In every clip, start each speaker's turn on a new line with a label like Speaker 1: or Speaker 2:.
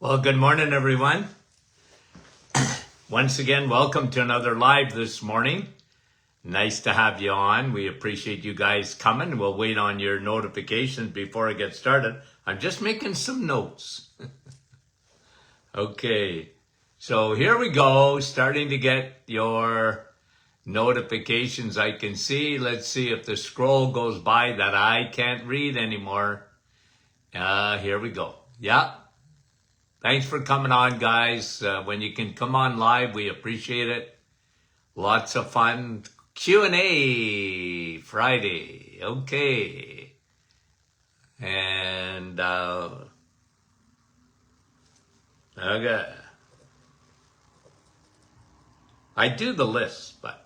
Speaker 1: Well, good morning, everyone. Once again, welcome to another live this morning. Nice to have you on. We appreciate you guys coming. We'll wait on your notifications before I get started. I'm just making some notes. Okay, so here we go. Starting to get your notifications I can see. Let's see if the scroll goes by that I can't read anymore. Here we go. Yeah. Thanks for coming on, guys. When you can come on live, we appreciate it. Lots of fun. Q&A Friday. Okay. And, okay. I do the list, but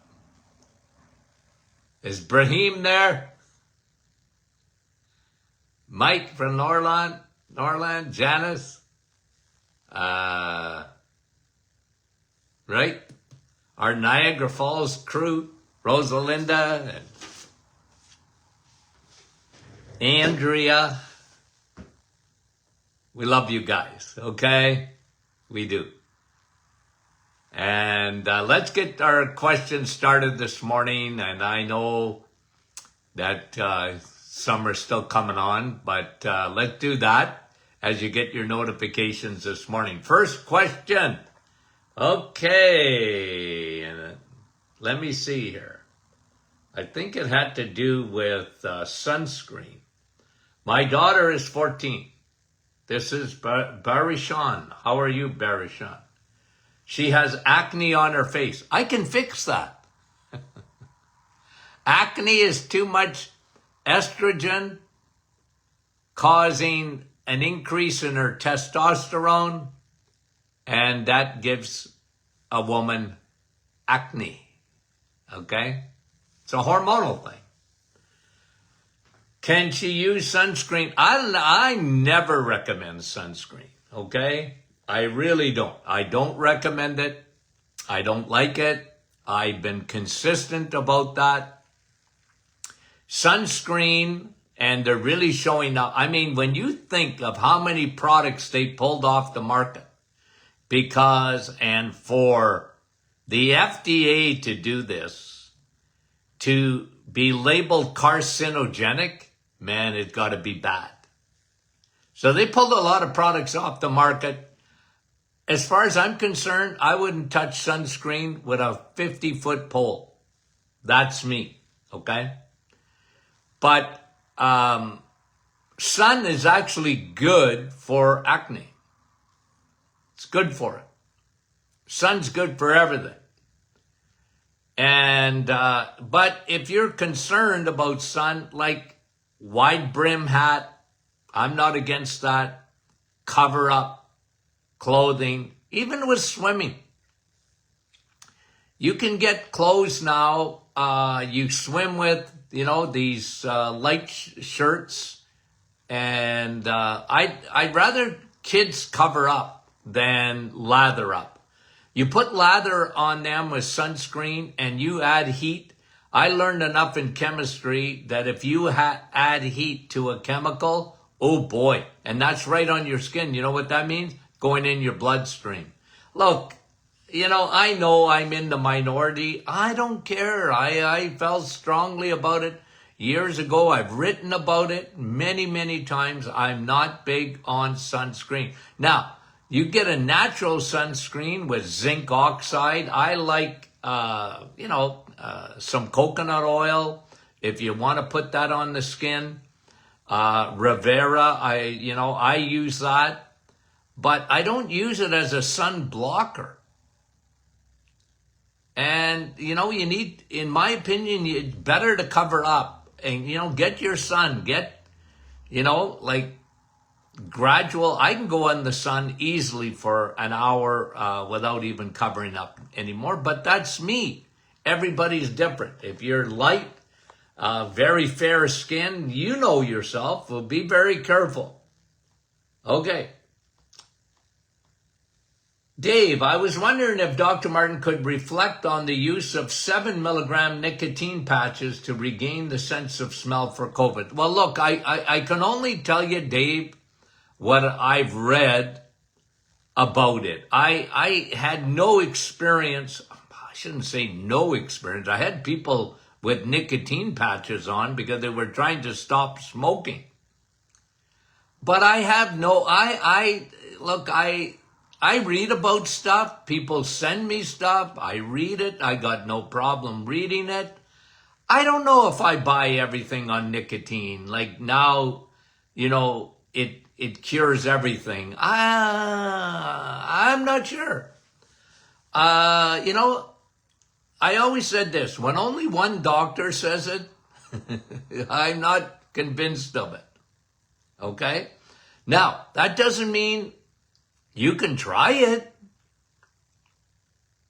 Speaker 1: is Brahim there? Mike from Norland, Janice? Right? Our Niagara Falls crew, Rosalinda and Andrea. We love you guys, okay? We do. And let's get our questions started this morning. And I know that some are still coming on, but let's do that as you get your notifications this morning. First question. Okay. Let me see here. I think it had to do with sunscreen. My daughter is 14. This is Barishan. How are you, Barishan? She has acne on her face. I can fix that. Acne is too much estrogen causing an increase in her testosterone, and that gives a woman acne. Okay? It's a hormonal thing. Can she use sunscreen? I never recommend sunscreen. Okay? I really don't. I don't recommend it. I don't like it. I've been consistent about that. Sunscreen, and they're really showing up. I mean, when you think of how many products they pulled off the market and for the FDA to do this, to be labeled carcinogenic, man, it's got to be bad. So they pulled a lot of products off the market. As far as I'm concerned, I wouldn't touch sunscreen with a 50-foot pole. That's me, okay? But sun is actually good for acne. It's good for it. Sun's good for everything. And but if you're concerned about sun, like wide brim hat, I'm not against that. Cover up clothing, even with swimming. You can get clothes now you swim with, these light shirts. And I'd rather kids cover up than lather up. You put lather on them with sunscreen and you add heat. I learned enough in chemistry that if you add heat to a chemical, oh boy, and that's right on your skin. You know what that means? Going in your bloodstream. Look, I know I'm in the minority. I don't care. I felt strongly about it years ago. I've written about it many, many times. I'm not big on sunscreen. Now, you get a natural sunscreen with zinc oxide. I like, some coconut oil if you want to put that on the skin. Rivera, I use that. But I don't use it as a sun blocker. And, you need, in my opinion, it's better to cover up and, get your sun, gradual. I can go in the sun easily for an hour without even covering up anymore. But that's me. Everybody's different. If you're light, very fair skin, you know yourself. Well, be very careful. Okay. Dave, I was wondering if Dr. Martin could reflect on the use of 7 milligram nicotine patches to regain the sense of smell for COVID. Well, look, I can only tell you, Dave, what I've read about it. I had no experience. I shouldn't say no experience. I had people with nicotine patches on because they were trying to stop smoking. But I have no, look, I read about stuff. People send me stuff. I read it. I got no problem reading it. I don't know if I buy everything on nicotine. Like now, it cures everything. I'm not sure. I always said this, when only one doctor says it, I'm not convinced of it. Okay? Now, that doesn't mean you can try it.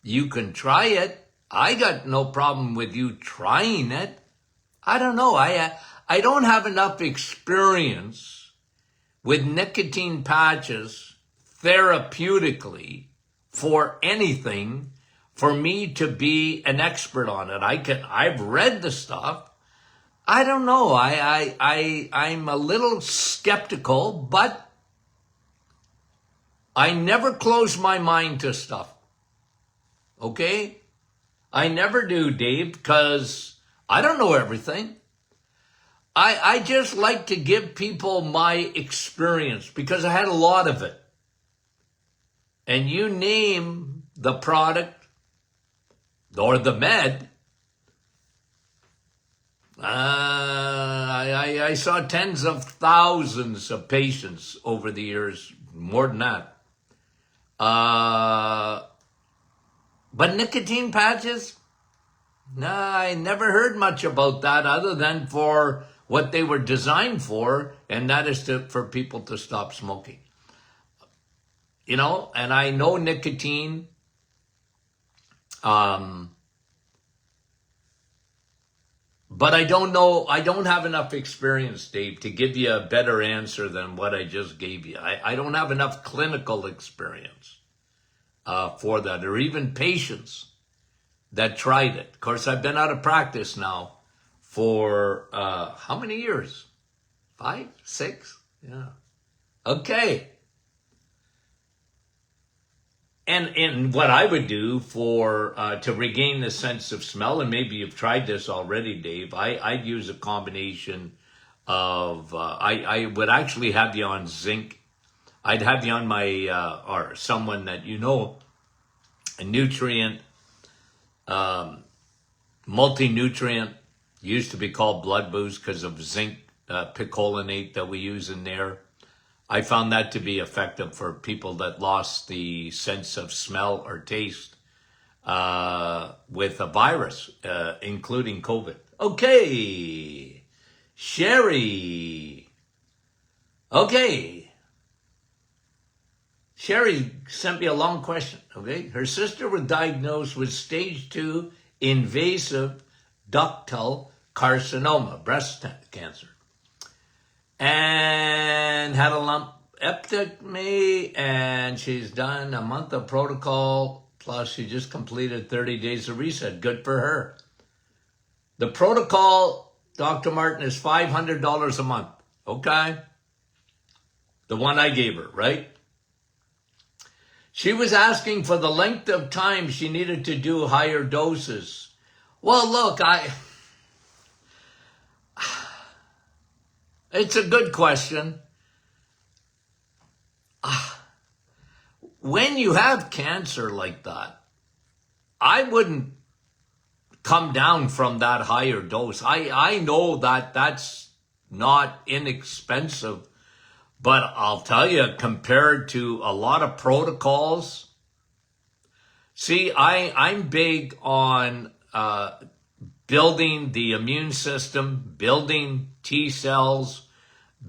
Speaker 1: You can try it. I got no problem with you trying it. I don't know. I don't have enough experience with nicotine patches therapeutically for anything for me to be an expert on it. I've read the stuff. I don't know. I'm a little skeptical, but I never close my mind to stuff. Okay? I never do, Dave, because I don't know everything. I just like to give people my experience because I had a lot of it. And you name the product or the med, I saw tens of thousands of patients over the years, more than that. But nicotine patches? Nah, I never heard much about that other than for what they were designed for, and that is for people to stop smoking. And I know nicotine, but I don't know, I don't have enough experience, Dave, to give you a better answer than what I just gave you. I don't have enough clinical experience for that, or even patients that tried it. Of course, I've been out of practice now for how many years? 5, 6? Yeah. Okay. And what I would do for to regain the sense of smell, and maybe you've tried this already, Dave, I'd use a combination of, I would actually have you on zinc. I'd have you on my, or someone that a nutrient, multi-nutrient, used to be called Blood Boost because of zinc picolinate that we use in there. I found that to be effective for people that lost the sense of smell or taste with a virus, including COVID. Okay, Sherry. Okay. Sherry sent me a long question, okay? Her sister was diagnosed with stage 2 invasive ductal carcinoma, breast cancer, and had a lumpectomy, and she's done a month of protocol, plus she just completed 30 days of reset. Good for her. The protocol, Dr. Martin, is $500 a month, okay? The one I gave her, right? She was asking for the length of time she needed to do higher doses. Well, look, it's a good question. When you have cancer like that, I wouldn't come down from that higher dose. I know that that's not inexpensive, but I'll tell you, compared to a lot of protocols, see, I'm big on building the immune system, building T cells,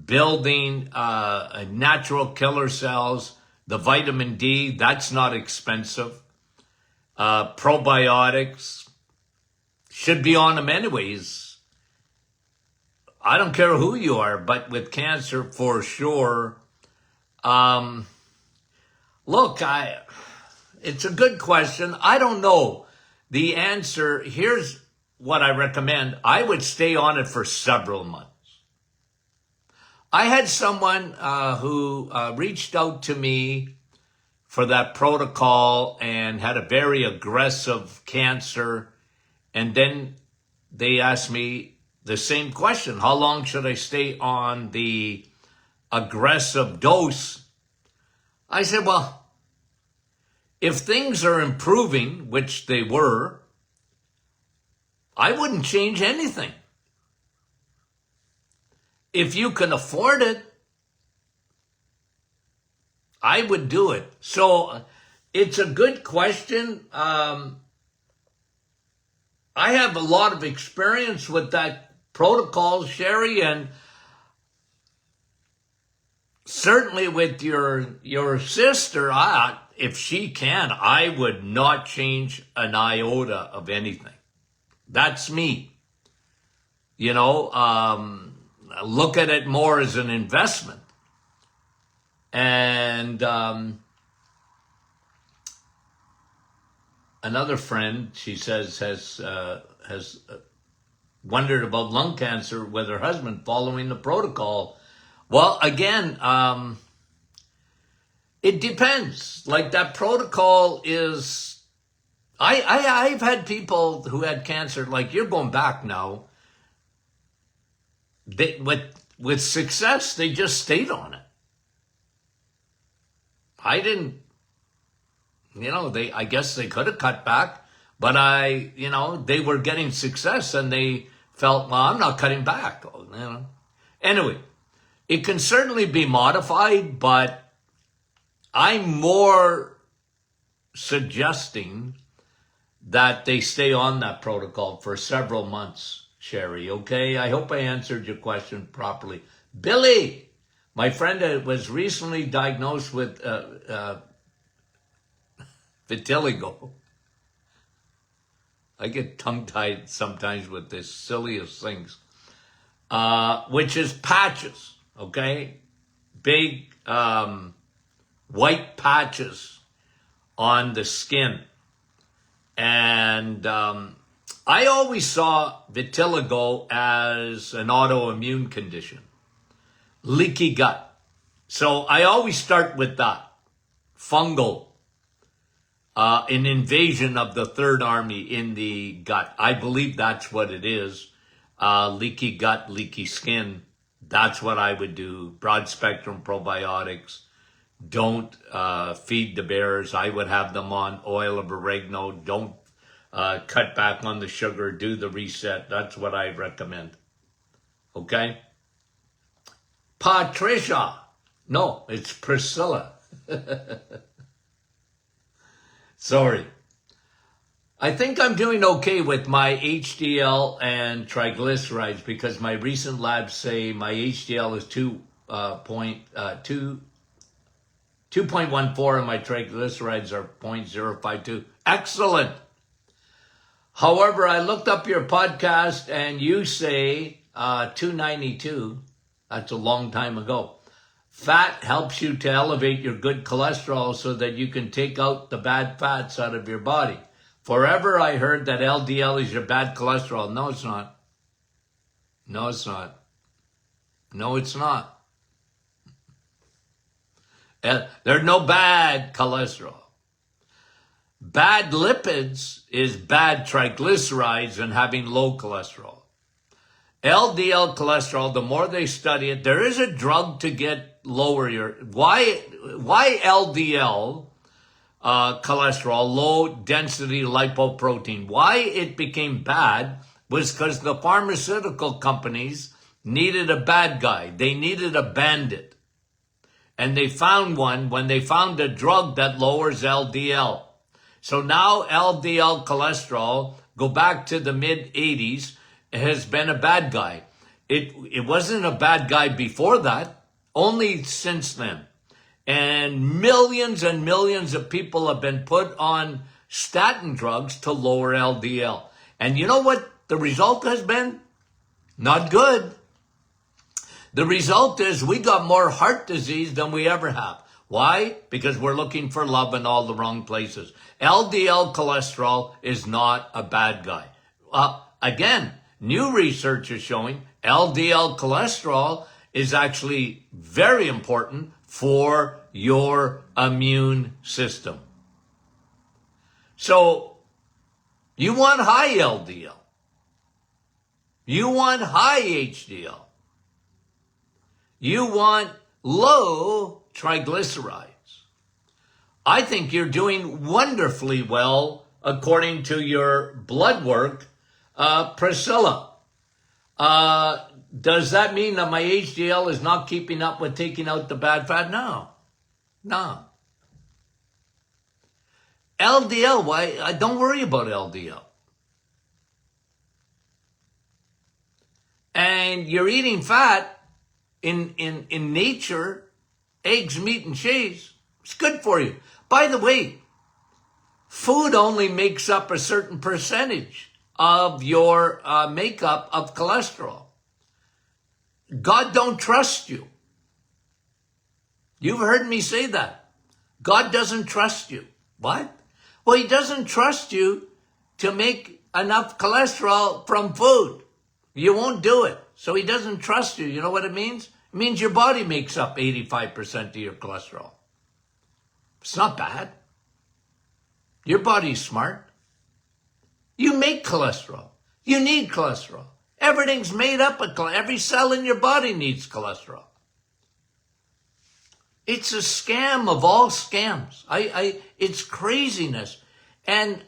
Speaker 1: building natural killer cells, the vitamin D, that's not expensive. Probiotics, should be on them anyways. I don't care who you are, but with cancer for sure. Look, it's a good question. I don't know the answer. Here's what I recommend. I would stay on it for several months. I had someone who reached out to me for that protocol and had a very aggressive cancer. And then they asked me the same question. How long should I stay on the aggressive dose? I said, well, if things are improving, which they were, I wouldn't change anything. If you can afford it, I would do it. So it's a good question. I have a lot of experience with that protocol, Sherry, and certainly with your sister, if she can, I would not change an iota of anything. That's me. Look at it more as an investment. And another friend, she says, has wondered about lung cancer with her husband following the protocol. Well, again, it depends. Like that protocol is, I've had people who had cancer, like you're going back now, with success, they just stayed on it. I didn't, I guess they could have cut back, but they were getting success and they felt, well, I'm not cutting back. Anyway, it can certainly be modified, but I'm more suggesting that they stay on that protocol for several months, Sherry, okay? I hope I answered your question properly. Billy! My friend was recently diagnosed with vitiligo. I get tongue-tied sometimes with the silliest things, which is patches, okay? Big white patches on the skin. And I always saw vitiligo as an autoimmune condition. Leaky gut. So I always start with that. Fungal. An invasion of the third army in the gut. I believe that's what it is. Leaky gut, leaky skin. That's what I would do. Broad spectrum probiotics. Don't feed the bears. I would have them on oil of oregano. Don't cut back on the sugar. Do the reset. That's what I recommend. Okay? Patricia. No, it's Priscilla. Sorry. I think I'm doing okay with my HDL and triglycerides because my recent labs say my HDL is 2.14 and my triglycerides are 0.052. Excellent. However, I looked up your podcast and you say 292. That's a long time ago. Fat helps you to elevate your good cholesterol so that you can take out the bad fats out of your body. Forever I heard that LDL is your bad cholesterol. No, it's not. No, it's not. No, it's not. There's no bad cholesterol. Bad lipids is bad triglycerides and having low cholesterol. LDL cholesterol, the more they study it, there is a drug to get lower your... Why LDL cholesterol, low density lipoprotein, why it became bad was because the pharmaceutical companies needed a bad guy. They needed a bandit. And they found one when they found a drug that lowers LDL. So now LDL cholesterol, go back to the mid-80s, has been a bad guy. It wasn't a bad guy before that, only since then. And millions of people have been put on statin drugs to lower LDL. And you know what the result has been? Not good. The result is we got more heart disease than we ever have. Why? Because we're looking for love in all the wrong places. LDL cholesterol is not a bad guy. Again, new research is showing LDL cholesterol is actually very important for your immune system. So you want high LDL. You want high HDL. You want low triglycerides. I think you're doing wonderfully well according to your blood work, Priscilla. Does that mean that my HDL is not keeping up with taking out the bad fat? No. LDL, why? Don't worry about LDL. And you're eating fat in nature, eggs, meat, and cheese. It's good for you. By the way, food only makes up a certain percentage of your makeup of cholesterol. God don't trust you. You've heard me say that. God doesn't trust you. What? Well, he doesn't trust you to make enough cholesterol from food. You won't do it. So he doesn't trust you. You know what it means? It means your body makes up 85% of your cholesterol. It's not bad. Your body's smart. You make cholesterol. You need cholesterol. Everything's made up of cholesterol. Every cell in your body needs cholesterol. It's a scam of all scams. It's craziness. And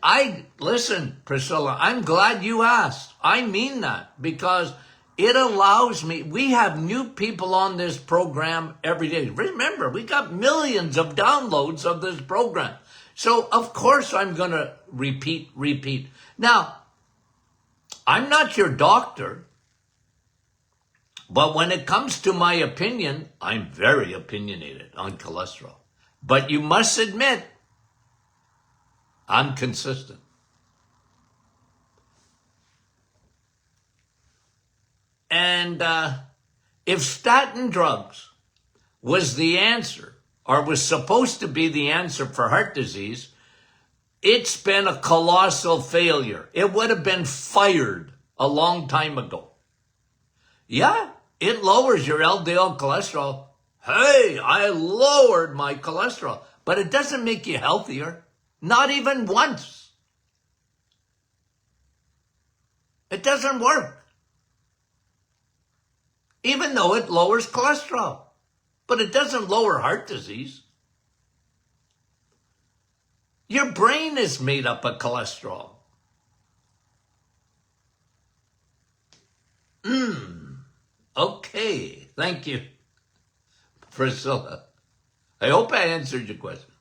Speaker 1: listen, Priscilla, I'm glad you asked. I mean that because it allows me, we have new people on this program every day. Remember, we got millions of downloads of this program. So of course I'm going to repeat. Now, I'm not your doctor, but when it comes to my opinion, I'm very opinionated on cholesterol. But you must admit, I'm consistent. And if statin drugs was the answer, or was supposed to be the answer for heart disease, it's been a colossal failure. It would have been fired a long time ago. Yeah, it lowers your LDL cholesterol. Hey, I lowered my cholesterol. But it doesn't make you healthier. Not even once. It doesn't work. Even though it lowers cholesterol. But it doesn't lower heart disease. Your brain is made up of cholesterol. Okay, thank you, Priscilla. I hope I answered your question.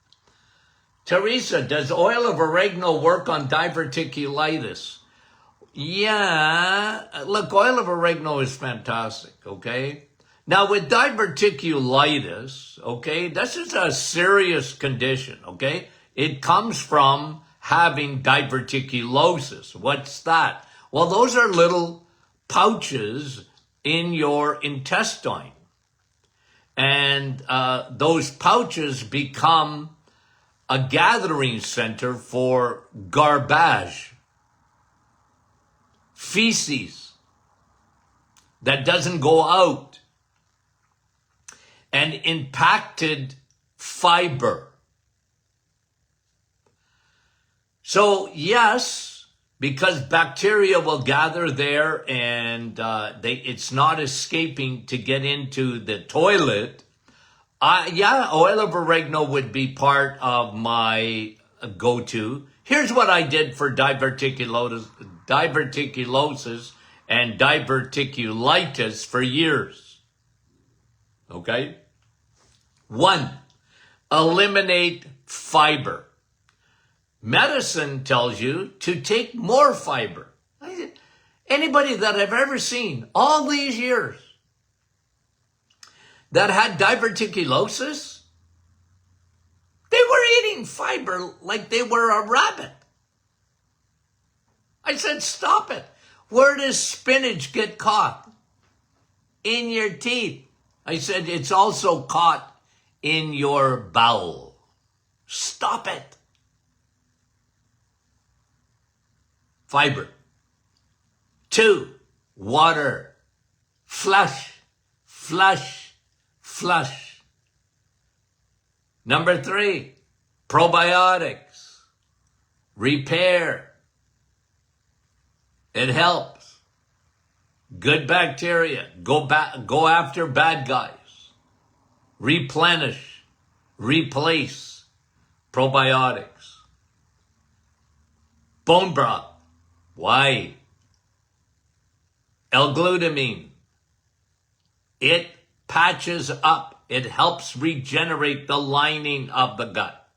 Speaker 1: Teresa, does oil of oregano work on diverticulitis? Yeah, look, oil of oregano is fantastic, okay? Now, with diverticulitis, okay, this is a serious condition, okay? It comes from having diverticulosis. What's that? Well, those are little pouches in your intestine. And those pouches become a gathering center for garbage, feces that doesn't go out, and impacted fiber. So yes, because bacteria will gather there and it's not escaping to get into the toilet. Yeah, oil of oregano would be part of my go-to. Here's what I did for diverticulosis and diverticulitis for years. Okay? 1, eliminate fiber. Medicine tells you to take more fiber. Anybody that I've ever seen all these years that had diverticulosis, they were eating fiber like they were a rabbit. I said, stop it. Where does spinach get caught? In your teeth. I said, it's also caught in your bowel. Stop it. Fiber. 2, water. Flush. Number 3, probiotics. Repair. It helps. Good bacteria. Go after bad guys. Replenish. Replace. Probiotics. Bone broth. Why? L-glutamine. It patches up. It helps regenerate the lining of the gut.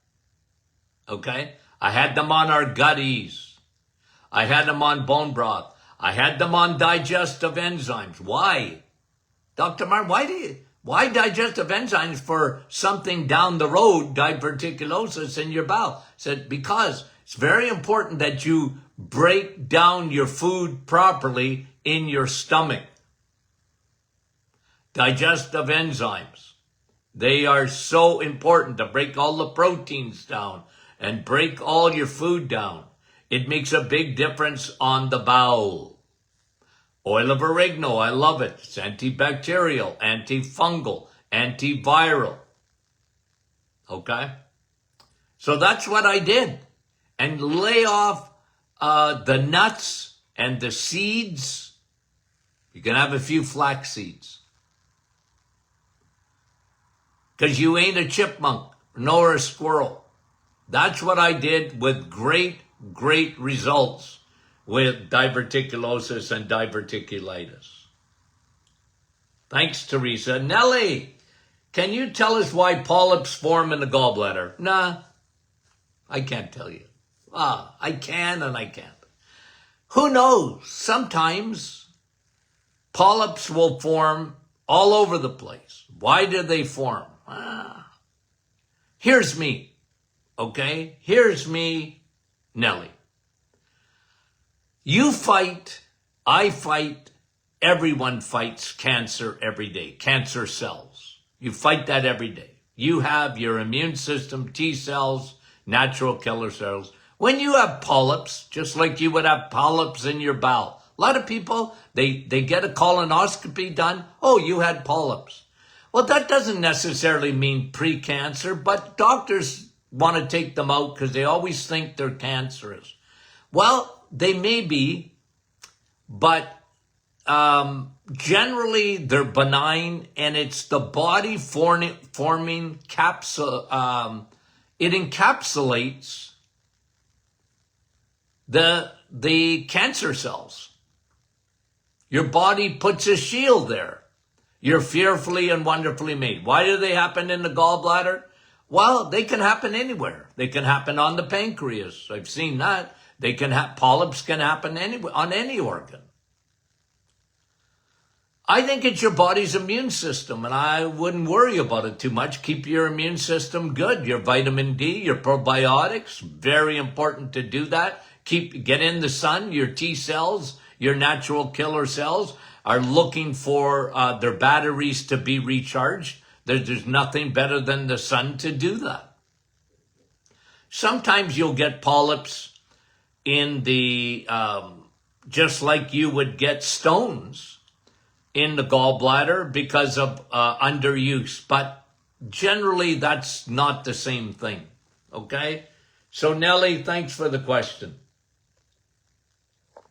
Speaker 1: Okay? I had them on our gutties. I had them on bone broth. I had them on digestive enzymes. Why? Dr. Martin, why digestive enzymes for something down the road, diverticulosis in your bowel? I said, because it's very important that you break down your food properly in your stomach. Digestive enzymes. They are so important to break all the proteins down and break all your food down. It makes a big difference on the bowel. Oil of oregano, I love it. It's antibacterial, antifungal, antiviral. Okay? So that's what I did. And lay off the nuts and the seeds. You can have a few flax seeds. Because you ain't a chipmunk nor a squirrel. That's what I did with great results with diverticulosis and diverticulitis. Thanks, Teresa. Nellie, can you tell us why polyps form in the gallbladder? Nah, I can't tell you. I can and I can't. Who knows? Sometimes polyps will form all over the place. Why do they form? Here's me, okay? Here's me, Nellie. You fight, I fight, everyone fights cancer every day, cancer cells. You fight that every day. You have your immune system, T cells, natural killer cells. When you have polyps, just like you would have polyps in your bowel, a lot of people, they get a colonoscopy done. Oh, you had polyps. Well, that doesn't necessarily mean pre-cancer, but doctors want to take them out because they always think they're cancerous. Well, they may be, but generally they're benign, and it's the body forming capsule. It encapsulates the cancer cells. Your body puts a shield there. You're fearfully and wonderfully made. Why do they happen in the gallbladder? Well, they can happen anywhere. They can happen on the pancreas. I've seen that. They can have polyps can happen anywhere, on any organ. I think it's your body's immune system, and I wouldn't worry about it too much. Keep your immune system good. Your vitamin D, your probiotics, very important to do that. Get in the sun. Your T cells, your natural killer cells are looking for their batteries to be recharged. There's nothing better than the sun to do that. Sometimes you'll get polyps in the, just like you would get stones in the gallbladder because of underuse. But generally, that's not the same thing. Okay? So, Nellie, thanks for the question.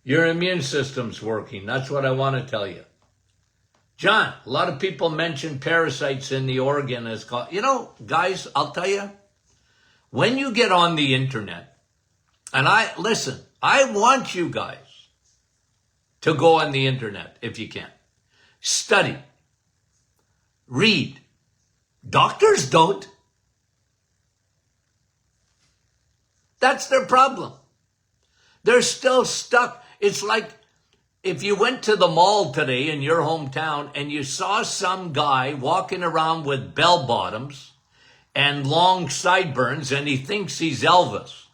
Speaker 1: Your immune system's working. That's what I want to tell you. John, a lot of people mention parasites in the organ as called. You know, guys, I'll tell you, when you get on the internet, and I want you guys to go on the internet if you can. Study. Read. Doctors don't. That's their problem. They're still stuck. It's like if you went to the mall today in your hometown and you saw some guy walking around with bell bottoms and long sideburns and he thinks he's Elvis.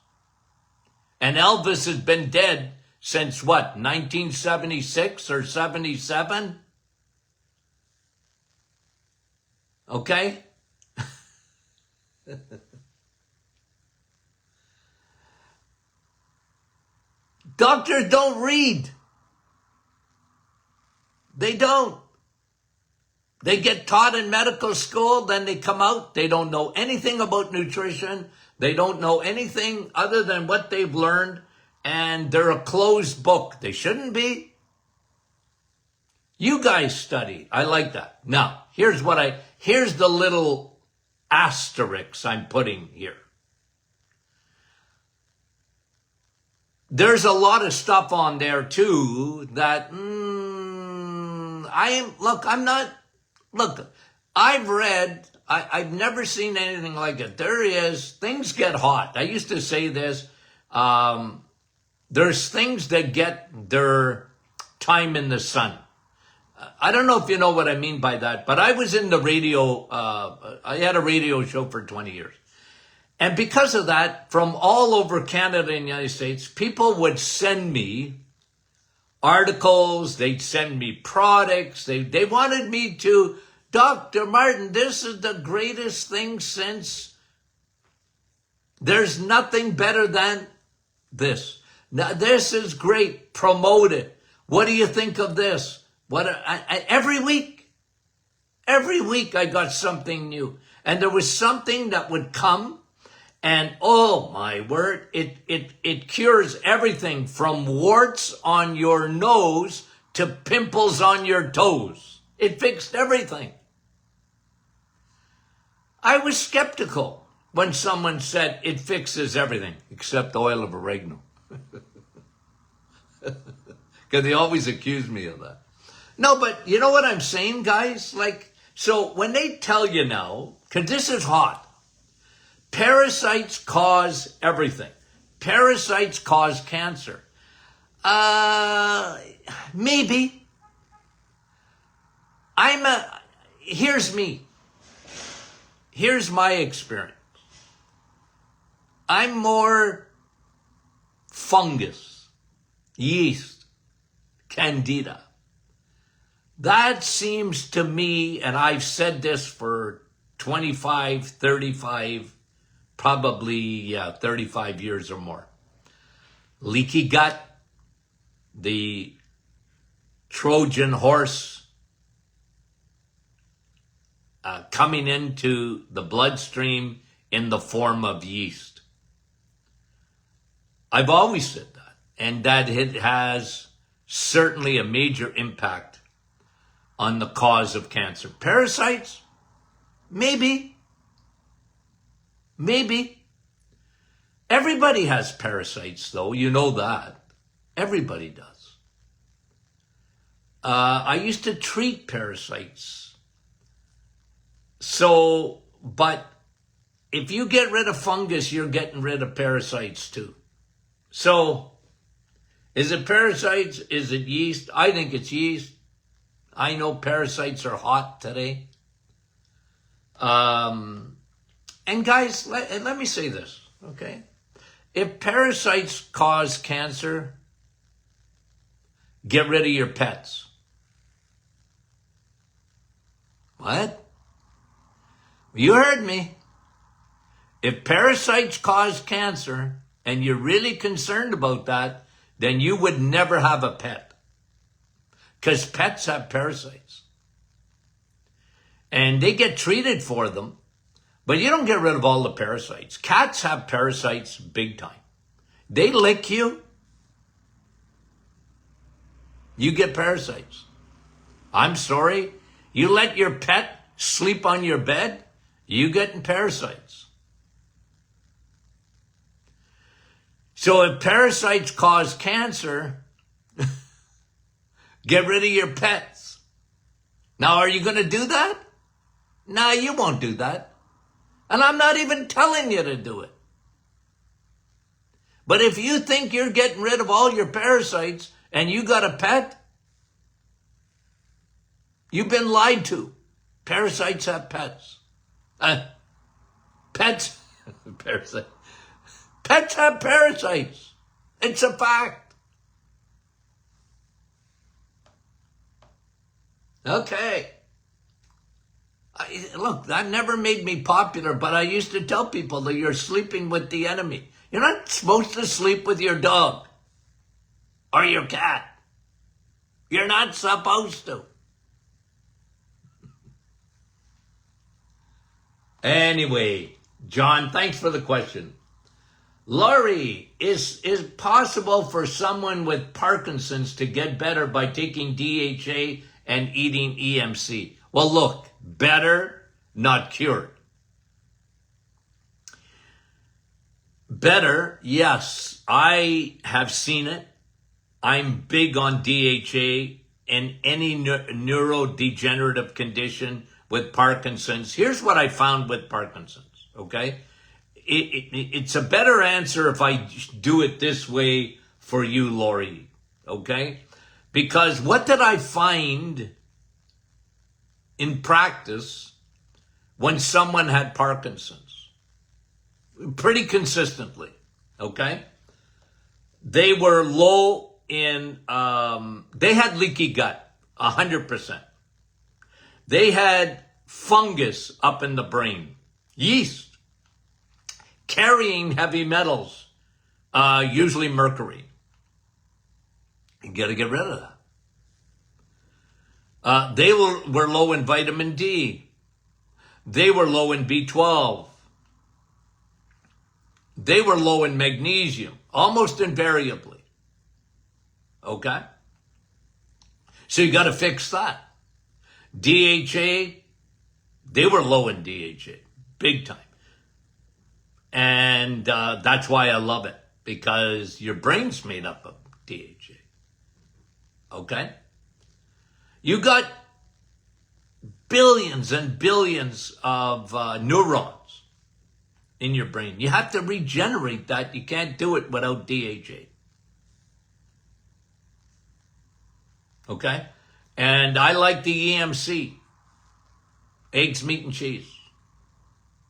Speaker 1: And Elvis has been dead since what, 1976 or 77? Okay? Doctors don't read. They don't. They get taught in medical school, then they come out, they don't know anything about nutrition, they don't know anything other than what they've learned, and they're a closed book. They shouldn't be. You guys study. I like that. Now, here's the little asterisks I'm putting here. There's a lot of stuff on there too that, I've read, I've never seen anything like it. Things get hot. I used to say this, there's things that get their time in the sun. I don't know if you know what I mean by that, but I was in the radio, I had a radio show for 20 years. And because of that, from all over Canada and the United States, people would send me articles, they'd send me products, they wanted me to, Dr. Martin, this is the greatest thing since, there's nothing better than this. Now, this is great, promote it. What do you think of this? Every week I got something new. And there was something that would come, and oh my word, it cures everything from warts on your nose to pimples on your toes. It fixed everything. I was skeptical when someone said it fixes everything except oil of oregano. Because they always accuse me of that. No, but you know what I'm saying, guys? So when they tell you now, because this is hot, parasites cause everything. Parasites cause cancer. Maybe. Here's me. Here's my experience. I'm more fungus, yeast, candida. That seems to me, and I've said this for 25, 35, probably 35 years or more. Leaky gut, the Trojan horse coming into the bloodstream in the form of yeast. I've always said that, and that it has certainly a major impact on the cause of cancer. Parasites? Maybe. Everybody has parasites, though. You know that. Everybody does. I used to treat parasites. But if you get rid of fungus, you're getting rid of parasites too. So, is it parasites? Is it yeast? I think it's yeast. I know parasites are hot today. And guys, let me say this, okay? If parasites cause cancer, get rid of your pets. What? You heard me. If parasites cause cancer, and you're really concerned about that, then you would never have a pet. Because pets have parasites. And they get treated for them, but you don't get rid of all the parasites. Cats have parasites big time. They lick you, you get parasites. I'm sorry, you let your pet sleep on your bed, you getting parasites. So if parasites cause cancer, get rid of your pets. Now, are you going to do that? No, you won't do that. And I'm not even telling you to do it. But if you think you're getting rid of all your parasites and you got a pet, you've been lied to. Parasites have pets. Pets have parasites. It's a fact. Okay. Look, that never made me popular, but I used to tell people that you're sleeping with the enemy. You're not supposed to sleep with your dog or your cat. You're not supposed to. Anyway, John, thanks for the question. Laurie, is possible for someone with Parkinson's to get better by taking DHA and eating EMC? Well, look, better, not cured. Better, yes, I have seen it. I'm big on DHA and any neurodegenerative condition with Parkinson's. Here's what I found with Parkinson's, okay? It's a better answer if I do it this way for you, Laurie, okay? Because what did I find in practice when someone had Parkinson's? Pretty consistently, okay? They were low in, they had leaky gut, 100%. They had fungus up in the brain, yeast, carrying heavy metals, usually mercury. You got to get rid of that. They were low in vitamin D. They were low in B12. They were low in magnesium, almost invariably. Okay? So you got to fix that. DHA, they were low in DHA, big time. And that's why I love it, because your brain's made up of DHA. Okay? You got billions and billions of neurons in your brain. You have to regenerate that. You can't do it without DHA. Okay? And I like the EMC. Eggs, meat, and cheese.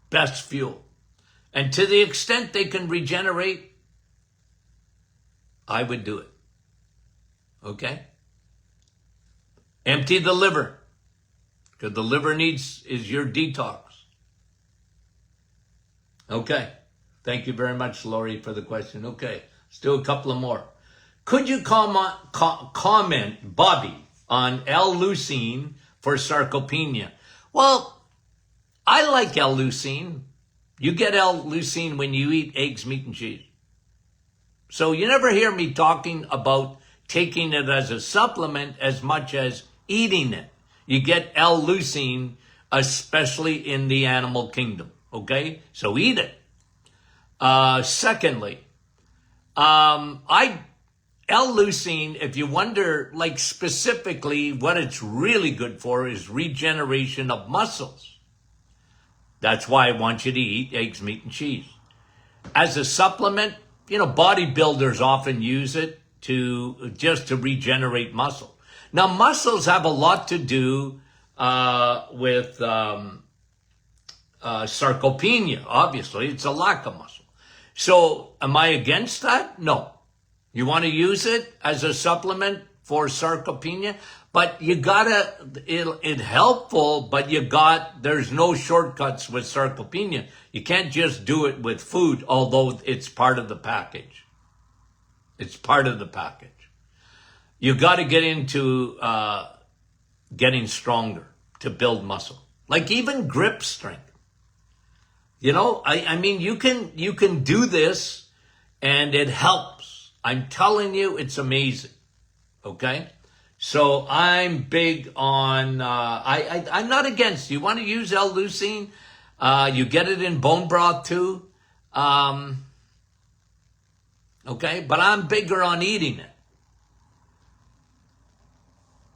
Speaker 1: Best fuel. And to the extent they can regenerate, I would do it. Okay? Empty the liver. Because the liver is your detox. Okay. Thank you very much, Laurie, for the question. Okay. Let's do a couple of more. Could you comment, Bobby, on L-leucine for sarcopenia? Well, I like L-leucine. You get L-leucine when you eat eggs, meat, and cheese. So you never hear me talking about taking it as a supplement as much as eating it. You get L-leucine, especially in the animal kingdom. Okay? So eat it. Secondly, L-leucine, if you wonder, like specifically what it's really good for is regeneration of muscles. That's why I want you to eat eggs, meat, and cheese. As a supplement, bodybuilders often use it just to regenerate muscle. Now, muscles have a lot to do with sarcopenia. Obviously, it's a lack of muscle. So, am I against that? No. You want to use it as a supplement for sarcopenia? But you gotta, it's helpful, but there's no shortcuts with sarcopenia. You can't just do it with food, although it's part of the package. It's part of the package. You gotta get into getting stronger to build muscle. Like even grip strength. I mean, you can do this and it helps. I'm telling you, it's amazing. Okay? So I'm big on, I'm not against. You want to use L-leucine? You get it in bone broth too. Okay, but I'm bigger on eating it.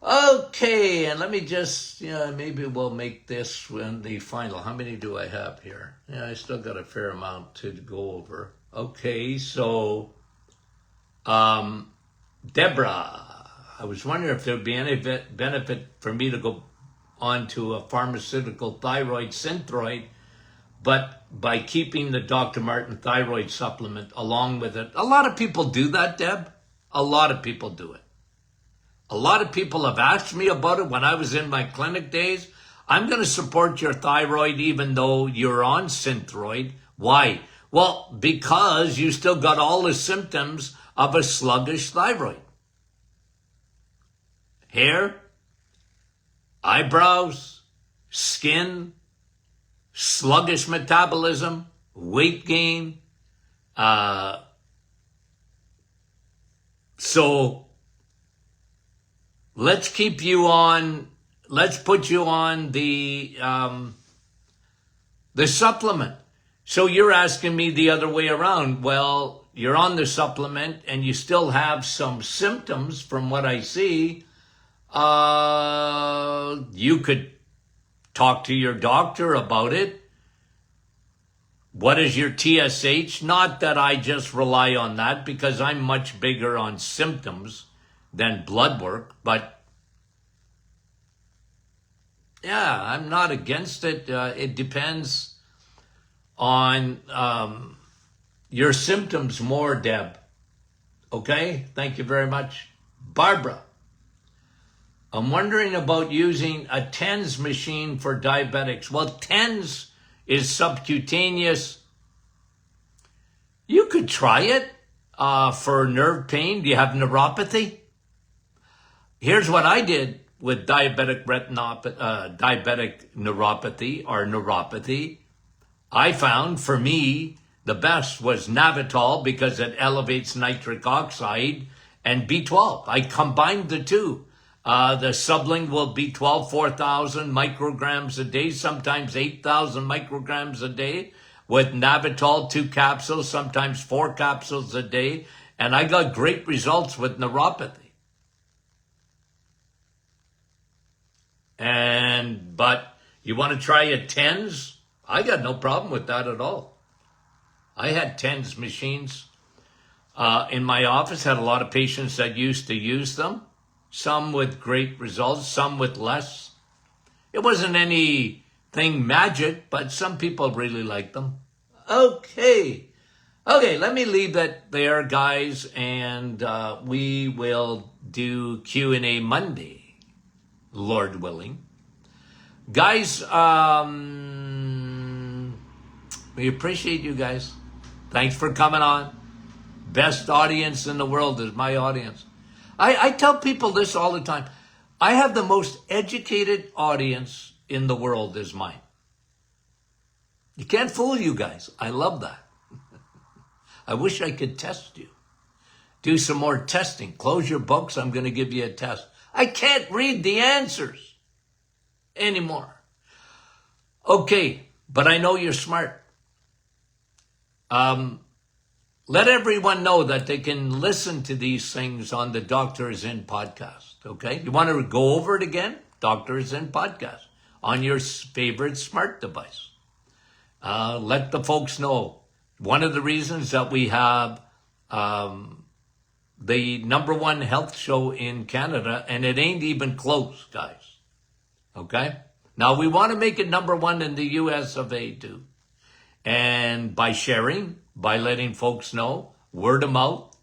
Speaker 1: Okay, and let me just, maybe we'll make this one the final. How many do I have here? Yeah, I still got a fair amount to go over. Okay, so, Deborah, I was wondering if there would be any benefit for me to go on to a pharmaceutical thyroid Synthroid, but by keeping the Dr. Martin thyroid supplement along with it. A lot of people do that, Deb. A lot of people do it. A lot of people have asked me about it when I was in my clinic days. I'm going to support your thyroid even though you're on Synthroid. Why? Well, because you still got all the symptoms of a sluggish thyroid. Hair, eyebrows, skin, sluggish metabolism, weight gain. So let's put you on the supplement. So you're asking me the other way around. Well, you're on the supplement and you still have some symptoms from what I see. You could talk to your doctor about it. What is your TSH? Not that I just rely on that, because I'm much bigger on symptoms than blood work, but yeah, I'm not against it. It depends on your symptoms more, Deb. Okay, thank you very much. Barbara, I'm wondering about using a TENS machine for diabetics. Well, TENS is subcutaneous. You could try it for nerve pain. Do you have neuropathy? Here's what I did with diabetic neuropathy. I found, for me, the best was Navitol because it elevates nitric oxide and B12. I combined the two. The sublingual B12, 4,000 micrograms a day, sometimes 8,000 micrograms a day, with Navitol, 2 capsules, sometimes 4 capsules a day. And I got great results with neuropathy. But you want to try a TENS? I got no problem with that at all. I had TENS machines in my office, had a lot of patients that used to use them. Some with great results, some with less. It wasn't anything magic, but some people really liked them. Okay, let me leave that there, guys, and we will do Q&A Monday, Lord willing. Guys, we appreciate you guys. Thanks for coming on. Best audience in the world is my audience. I tell people this all the time. I have the most educated audience in the world is mine. You can't fool you guys. I love that. I wish I could test you. Do some more testing. Close your books. I'm going to give you a test. I can't read the answers anymore. Okay, but I know you're smart. Let everyone know that they can listen to these things on the Doctor Is In podcast, okay? You want to go over it again? Doctor Is In podcast on your favorite smart device. Let the folks know. One of the reasons that we have the #1 health show in Canada, and it ain't even close, guys, okay? Now, we want to make it #1 in the US of A too. And by sharing, by letting folks know, word of mouth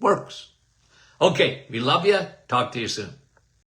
Speaker 1: works. Okay, we love you. Talk to you soon.